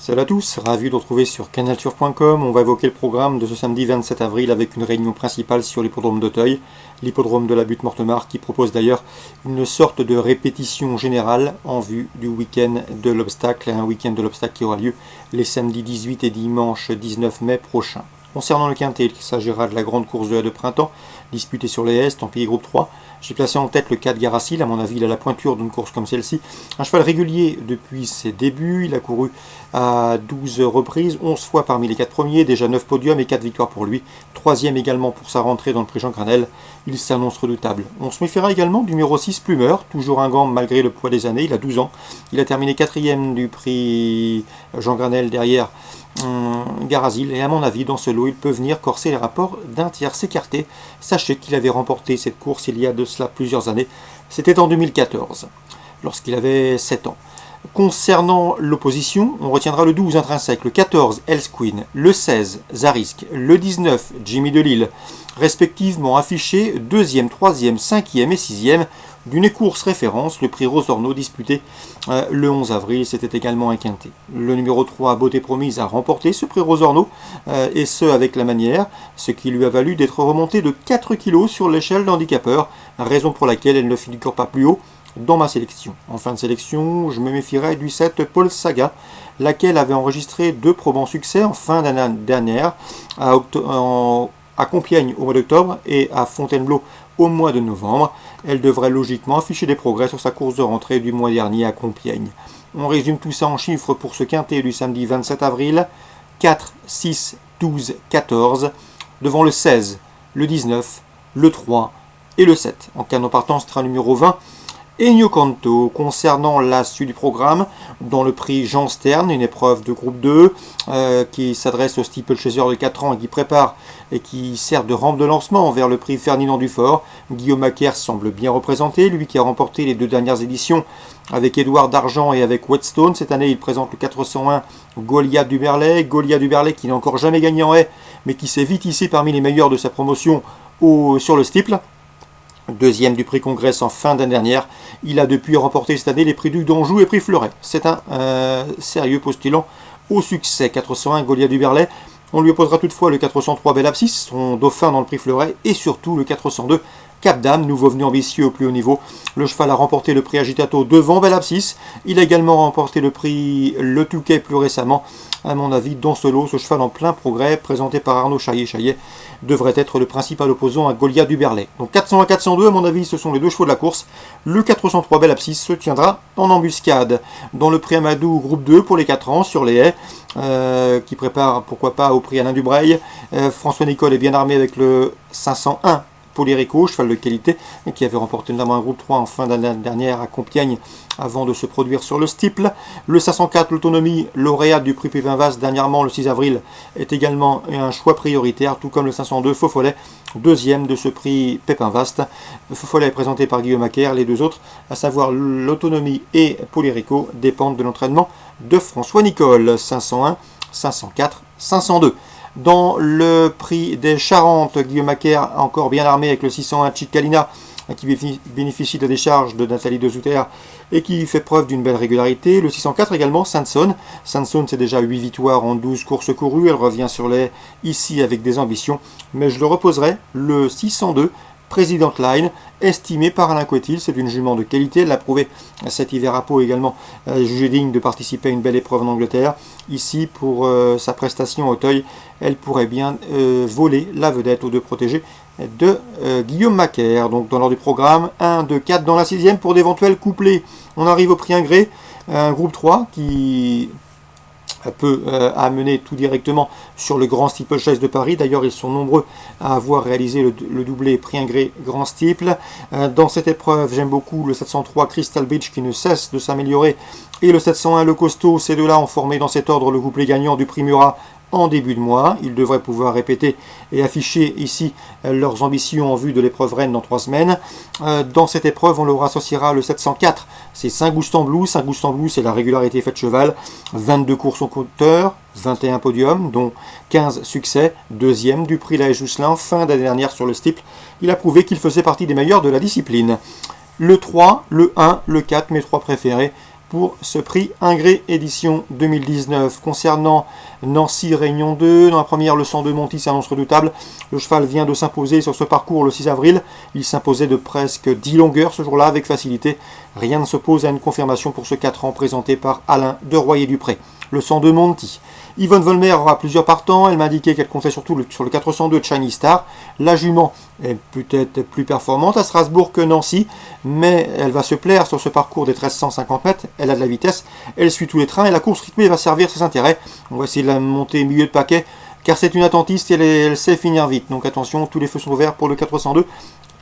Salut à tous, ravi de vous retrouver sur canalturf.com. On va évoquer le programme de ce samedi 27 avril avec une réunion principale sur l'hippodrome d'Auteuil, l'hippodrome de la Butte-Mortemart qui propose d'ailleurs une sorte de répétition générale en vue du week-end de l'obstacle, un week-end de l'obstacle qui aura lieu les samedis 18 et dimanche 19 mai prochains. Concernant le quintet, il s'agira de la grande course de haie de printemps, disputée sur les haies, Templier groupe 3. J'ai placé en tête le 4 Garacil, à mon avis il a la pointure d'une course comme celle-ci. Un cheval régulier depuis ses débuts, il a couru à 12 reprises, 11 fois parmi les 4 premiers, déjà 9 podiums et 4 victoires pour lui. Troisième également pour sa rentrée dans le prix Jean Granel, il s'annonce redoutable. On se méfiera également du numéro 6 Plumeur, toujours un gant malgré le poids des années, il a 12 ans. Il a terminé 4e du prix Jean Granel derrière Garazil, et à mon avis dans ce lot il peut venir corser les rapports d'un tierce écarté. Sachez qu'il avait remporté cette course il y a de cela plusieurs années, c'était en 2014 lorsqu'il avait 7 ans. Concernant l'opposition, on retiendra le 12 Intrinsèque, le 14 Else Queen, le 16 Zarisk, le 19 Jimmy de Lille, respectivement affichés 2e, 3e, 5e et 6e d'une course référence, le prix Rosorno disputé le 11 avril, c'était également un quintet. Le numéro 3, Beauté Promise, a remporté ce prix Rosorno, et ce avec la manière, ce qui lui a valu d'être remonté de 4 kg sur l'échelle d'handicapeur, raison pour laquelle elle ne figure pas plus haut dans ma sélection. En fin de sélection, je me méfierai du 7 Paul Saga, laquelle avait enregistré 2 probants succès en fin d'année dernière, à Compiègne au mois d'octobre et à Fontainebleau au mois de novembre. Elle devrait logiquement afficher des progrès sur sa course de rentrée du mois dernier à Compiègne. On résume tout ça en chiffres pour ce quintet du samedi 27 avril. 4, 6, 12, 14, devant le 16, le 19, le 3 et le 7. En canon partant, ce sera le numéro 20. Ennio Canto. Concernant la suite du programme, dans le prix Jean Stern, une épreuve de groupe 2 qui s'adresse au steeplechaser de 4 ans et qui prépare et qui sert de rampe de lancement vers le prix Ferdinand Dufort. Guillaume Macaire semble bien représenté, lui qui a remporté les 2 dernières éditions avec Édouard d'Argent et avec Whetstone. Cette année, il présente le 401 Goliath du Berlay. Goliath du Berlay qui n'a encore jamais gagné en haie, mais qui s'est vite hissé parmi les meilleurs de sa promotion sur le steeple. Deuxième du prix Congrès en fin d'année dernière. Il a depuis remporté cette année les prix Duc d'Anjou et prix Fleuret. C'est un sérieux postulant au succès. 401 Goliath du Berlay. On lui opposera toutefois le 403 Bel Abscis, son dauphin dans le prix Fleuret, et surtout le 402 Cap d'Âme, nouveau venu ambitieux au plus haut niveau. Le cheval a remporté le prix Agitato devant Bel Abscis. Il a également remporté le prix Le Touquet plus récemment. À mon avis, dans ce lot, ce cheval en plein progrès, présenté par Arnaud Chaillet, devrait être le principal opposant à Goliath du Berlay. Donc 401, 402, à mon avis, ce sont les 2 chevaux de la course. Le 403 Bel Abscis se tiendra en embuscade. Dans le prix Amadou groupe 2 pour les 4 ans sur les haies, qui prépare pourquoi pas au prix Alain Dubreuil. François Nicole est bien armé avec le 501 Polirico, cheval de qualité, qui avait remporté notamment un groupe 3 en fin d'année dernière à Compiègne avant de se produire sur le steeple. Le 504, l'autonomie, lauréat du prix Pépin Vaste dernièrement le 6 avril, est également un choix prioritaire, tout comme le 502 Faux Follet, deuxième de ce prix Pépin Vaste. Faux Follet est présenté par Guillaume Macaire, les 2 autres, à savoir l'autonomie et Polirico, dépendent de l'entraînement de François Nicole. 501, 504, 502. Dans le prix des Charentes, Guillaume Macaire encore bien armé avec le 601 Cicalina qui bénéficie de la décharge de Nathalie Dezouter et qui fait preuve d'une belle régularité. Le 604 également, Sanson. Sanson, c'est déjà 8 victoires en 12 courses courues. Elle revient sur les ici avec des ambitions. Mais je le reposerai, le 602 President Line, estimé par Alain Coetil, c'est une jument de qualité, elle l'a prouvé cet hiver à Pau également, jugée digne de participer à une belle épreuve en Angleterre. Ici, pour sa prestation à Auteuil, elle pourrait bien voler la vedette aux 2 protégés de Guillaume Macaire. Donc dans l'ordre du programme, 1, 2, 4 dans la 6e pour d'éventuels couplets. On arrive au prix Ingré, un groupe 3 qui peut amener tout directement sur le Grand Steeplechase de Paris. D'ailleurs, ils sont nombreux à avoir réalisé le doublé prix Ingré Grand Steeple. Dans cette épreuve, j'aime beaucoup le 703 Crystal Beach qui ne cesse de s'améliorer et le 701 Le Costaud. Ces 2-là ont formé dans cet ordre le couplet gagnant du prix Murat en début de mois. Ils devraient pouvoir répéter et afficher ici leurs ambitions en vue de l'épreuve reine dans 3 semaines. Dans cette épreuve, on leur associera le 704, c'est Saint-Goustan-Blou. Saint-Goustan-Blou, c'est la régularité faite cheval. 22 courses au compteur, 21 podiums, dont 15 succès. Deuxième du prix La Jousselin, fin d'année dernière sur le steeple. Il a prouvé qu'il faisait partie des meilleurs de la discipline. Le 3, le 1, le 4, mes 3 préférés pour ce prix Ingré édition 2019. Concernant Nancy Réunion 2, dans la première, le 102 Monty s'annonce redoutable. Le cheval vient de s'imposer sur ce parcours le 6 avril. Il s'imposait de presque 10 longueurs ce jour-là avec facilité. Rien ne s'oppose à une confirmation pour ce 4 ans présenté par Alain de Royer-Dupré. Le 102 Monty. Yvonne Volmer aura plusieurs partants. Elle m'a indiqué qu'elle comptait surtout sur le 402 Chinese Star. La jument est peut-être plus performante à Strasbourg que Nancy, mais elle va se plaire sur ce parcours des 1350 mètres. Elle a de la vitesse, elle suit tous les trains et la course rythmée va servir ses intérêts. On va essayer de la monter milieu de paquet car c'est une attentiste et elle sait finir vite. Donc attention, tous les feux sont ouverts pour le 402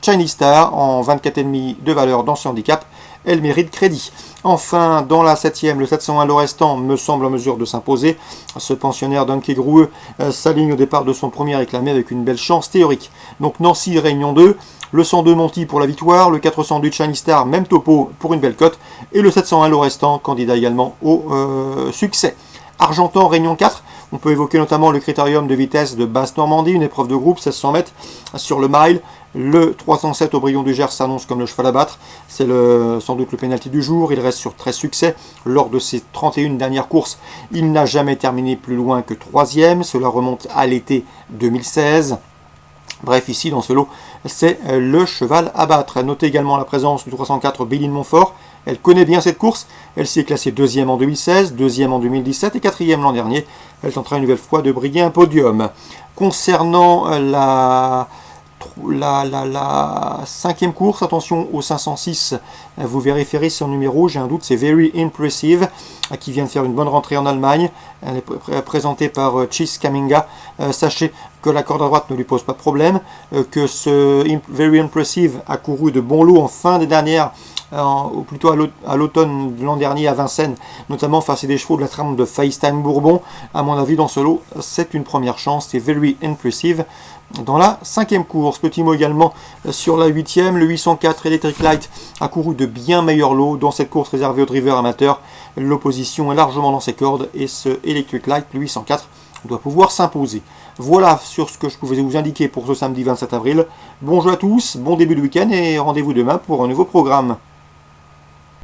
Chinese Star en 24,5 de valeur dans ce handicap. Elle mérite crédit. Enfin, dans la 7e, le 701 Lorestan me semble en mesure de s'imposer. Ce pensionnaire d'un quai groueux s'aligne au départ de son premier réclamé avec une belle chance théorique. Donc Nancy Réunion 2, le 102 Monty pour la victoire, le 402 Chinese Star, même topo pour une belle cote, et le 701 Lorestan, candidat également au succès. Argentan Réunion 4, on peut évoquer notamment le critérium de vitesse de Basse-Normandie, une épreuve de groupe, 1600 mètres sur le mile. Le 307 Aubryon du Gers s'annonce comme le cheval à battre. C'est sans doute le pénalty du jour. Il reste sur 13 succès lors de ses 31 dernières courses. Il n'a jamais terminé plus loin que 3e. Cela remonte à l'été 2016. Bref, ici, dans ce lot, c'est le cheval à battre. Notez également la présence du 304 Béline Montfort. Elle connaît bien cette course. Elle s'y est classée 2e en 2016, 2e en 2017 et 4e l'an dernier. Elle tentera une nouvelle fois de briguer un podium. Concernant la 5e course, attention au 506, vous vérifierez son numéro, j'ai un doute, c'est Very Impressive, qui vient de faire une bonne rentrée en Allemagne. Elle est présentée par Chis Kaminga. Sachez que la corde à droite ne lui pose pas de problème, que ce Very Impressive a couru de bons lots en fin des dernières, ou plutôt à l'automne de l'an dernier à Vincennes, notamment face à des chevaux de la trame de FaceTime Bourbon. À mon avis, dans ce lot, c'est une première chance, c'est Very Impressive. Dans la 5e course, petit mot également sur la 8e, le 804 Electric Light a couru de bien meilleurs lots dans cette course réservée aux drivers amateurs. L'opposition est largement dans ses cordes et ce Electric Light, le 804, doit pouvoir s'imposer. Voilà sur ce que je pouvais vous indiquer pour ce samedi 27 avril. Bonjour à tous, bon début de week-end et rendez-vous demain pour un nouveau programme.